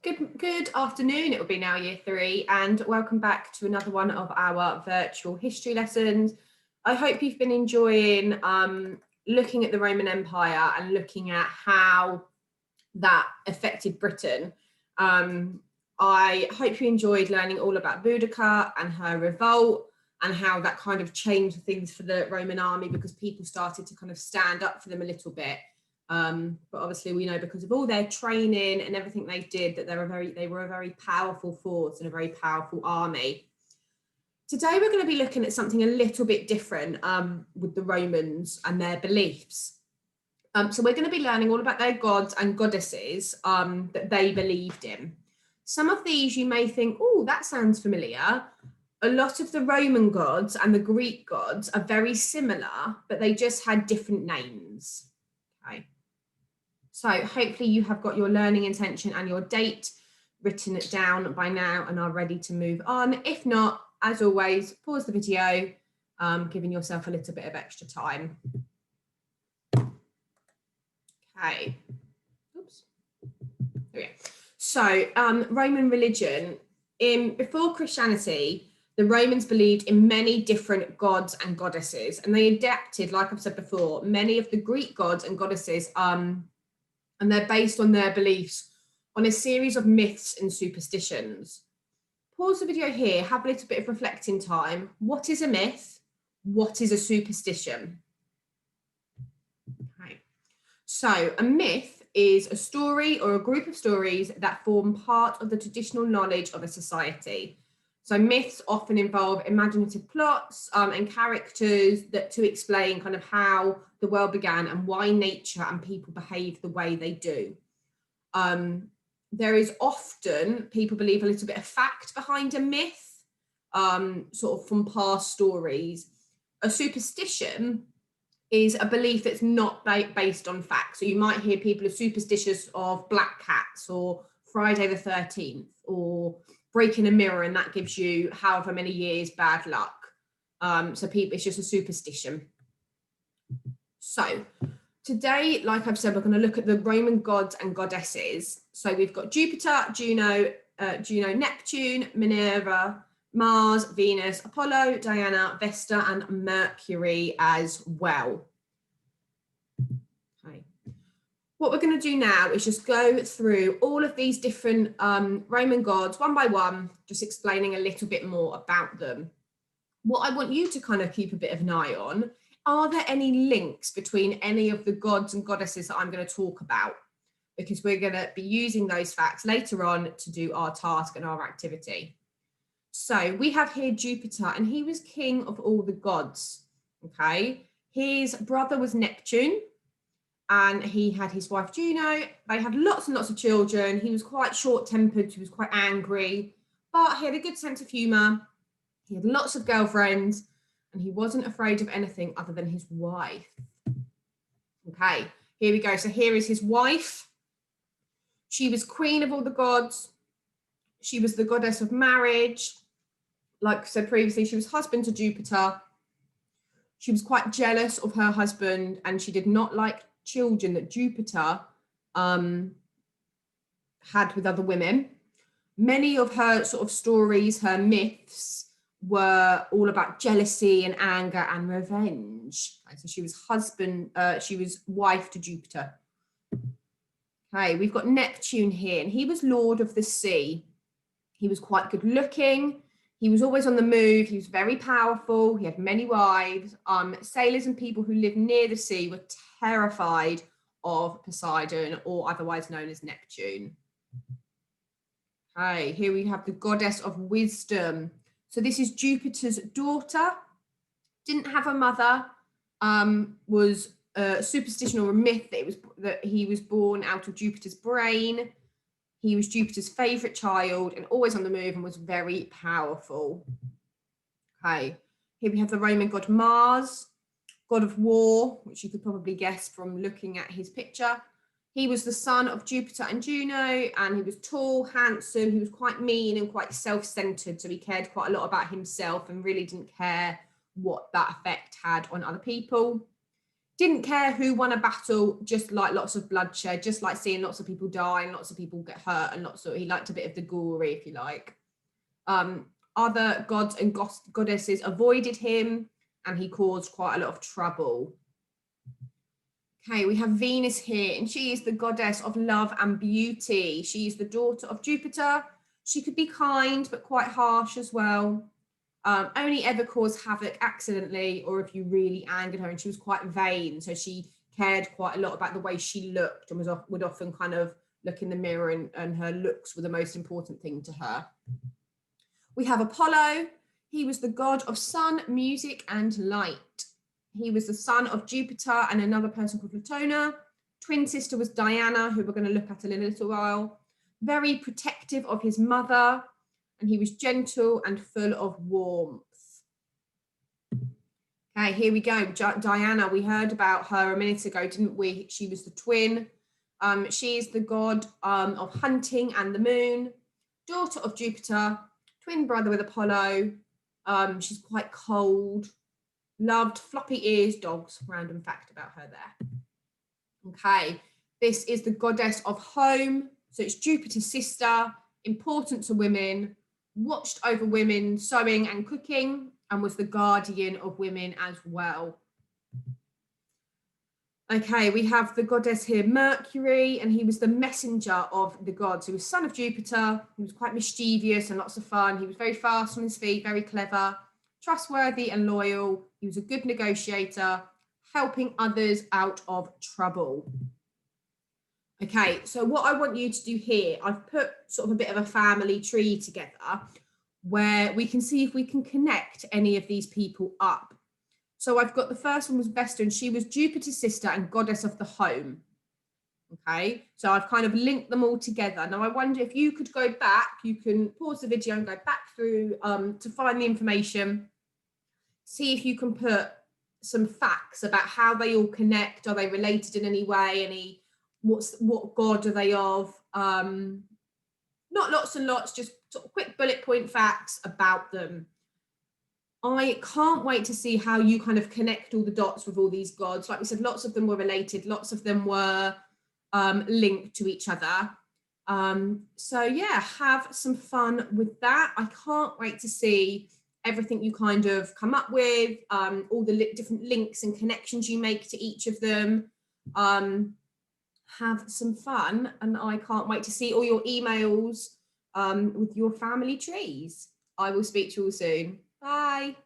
Good afternoon, it will be now year 3, and welcome back to another one of our virtual history lessons. I hope you've been enjoying looking at the Roman Empire and looking at how that affected Britain. I hope you enjoyed learning all about Boudica and her revolt and how that kind of changed things for the Roman army, because people started to kind of stand up for them a little bit. But obviously we know, because of all their training and everything they did, that they were a very powerful force and a very powerful army. Today we're going to be looking at something a little bit different with the Romans and their beliefs. So we're going to be learning all about their gods and goddesses that they believed in. Some of these you may think, oh, that sounds familiar. A lot of the Roman gods and the Greek gods are very similar, but they just had different names. Okay. So hopefully you have got your learning intention and your date written down by now and are ready to move on. If not, as always, pause the video, giving yourself a little bit of extra time. Okay. Oops. There we go. So Roman religion, before Christianity, the Romans believed in many different gods and goddesses, and they adapted, like I've said before, many of the Greek gods and goddesses, and they're based on their beliefs on a series of myths and superstitions. Pause the video here, have a little bit of reflecting time. What is a myth? What is a superstition? Okay. So a myth is a story or a group of stories that form part of the traditional knowledge of a society. So myths often involve imaginative plots and characters to explain kind of how the world began and why nature and people behave the way they do. There is often, people believe, a little bit of fact behind a myth, sort of from past stories. A superstition is a belief that's not based on fact. So you might hear people are superstitious of black cats or Friday the 13th or breaking a mirror, and that gives you however many years bad luck. So people, it's just a superstition. So today, like I've said, we're going to look at the Roman gods and goddesses. So we've got Jupiter, Juno, Neptune, Minerva, Mars, Venus, Apollo, Diana, Vesta, and Mercury as well. Okay. What we're going to do now is just go through all of these different Roman gods one by one, just explaining a little bit more about them. What I want you to kind of keep a bit of an eye on, are there any links between any of the gods and goddesses that I'm going to talk about? Because we're going to be using those facts later on to do our task and our activity. So we have here Jupiter, and he was king of all the gods. Okay, his brother was Neptune, and he had his wife Juno. They had lots and lots of children. He was quite short-tempered, he was quite angry, but he had a good sense of humor. He had lots of girlfriends, and he wasn't afraid of anything other than his wife. Okay, here we go. So here is his wife. She was queen of all the gods. She was the goddess of marriage. Like I said previously, she was husband to Jupiter. She was quite jealous of her husband, and she did not like children that Jupiter had with other women. Many of her sort of stories, her myths, were all about jealousy and anger and revenge. So she was wife to Jupiter. Okay, we've got Neptune here, and he was lord of the sea. He was quite good looking. He was always on the move. He was very powerful. He had many wives. Sailors and people who lived near the sea were terrified of Poseidon, or otherwise known as Neptune. Okay, here we have the goddess of wisdom. So this is Jupiter's daughter. Didn't have a mother. Was a superstition or a myth that he was born out of Jupiter's brain. He was Jupiter's favorite child and always on the move, and was very powerful. Okay, here we have the Roman god Mars, god of war, which you could probably guess from looking at his picture. He was the son of Jupiter and Juno, and he was tall, handsome. He was quite mean and quite self-centered, so he cared quite a lot about himself and really didn't care what that effect had on other people. didn't care who won a battle, just like lots of bloodshed, just like seeing lots of people die and lots of people get hurt, and he liked a bit of the gory, if you like. Other gods and goddesses avoided him, and he caused quite a lot of trouble. Okay, we have Venus here, and she is the goddess of love and beauty. She is the daughter of Jupiter. She could be kind, but quite harsh as well. Only ever cause havoc accidentally, or if you really angered her, and she was quite vain. So she cared quite a lot about the way she looked, and would often kind of look in the mirror, and her looks were the most important thing to her. We have Apollo. He was the god of sun, music, and light. He was the son of Jupiter and another person called Latona. Twin sister was Diana, who we're going to look at in a little while. Very protective of his mother, and he was gentle and full of warmth. Okay, here we go. Diana, we heard about her a minute ago, didn't we? She was the twin. She is the god of hunting and the moon, daughter of Jupiter, twin brother with Apollo. She's quite cold, loved floppy ears, dogs. Random fact about her there. Okay, this is the goddess of home. So it's Jupiter's sister, important to women, watched over women sewing and cooking, and was the guardian of women as well. Okay, we have the goddess here, Mercury, and he was the messenger of the gods. He was son of Jupiter. He was quite mischievous and lots of fun. He was very fast on his feet, very clever, trustworthy and loyal. He was a good negotiator, helping others out of trouble. Okay, so what I want you to do here, I've put sort of a bit of a family tree together where we can see if we can connect any of these people up. So I've got the first one was Vesta, and she was Jupiter's sister and goddess of the home. Okay, so I've kind of linked them all together. Now I wonder if you could go back, you can pause the video and go back through to find the information, see if you can put some facts about how they all connect. Are they related in any way? What god are they of? Not lots and lots, just sort of quick bullet point facts about them. I can't wait to see how you kind of connect all the dots with all these gods. Like we said, lots of them were related, lots of them were linked to each other. So yeah, have some fun with that. I can't wait to see everything you kind of come up with, all the different links and connections you make to each of them. Have some fun, and I can't wait to see all your emails with your family trees. I will speak to you all soon. Bye.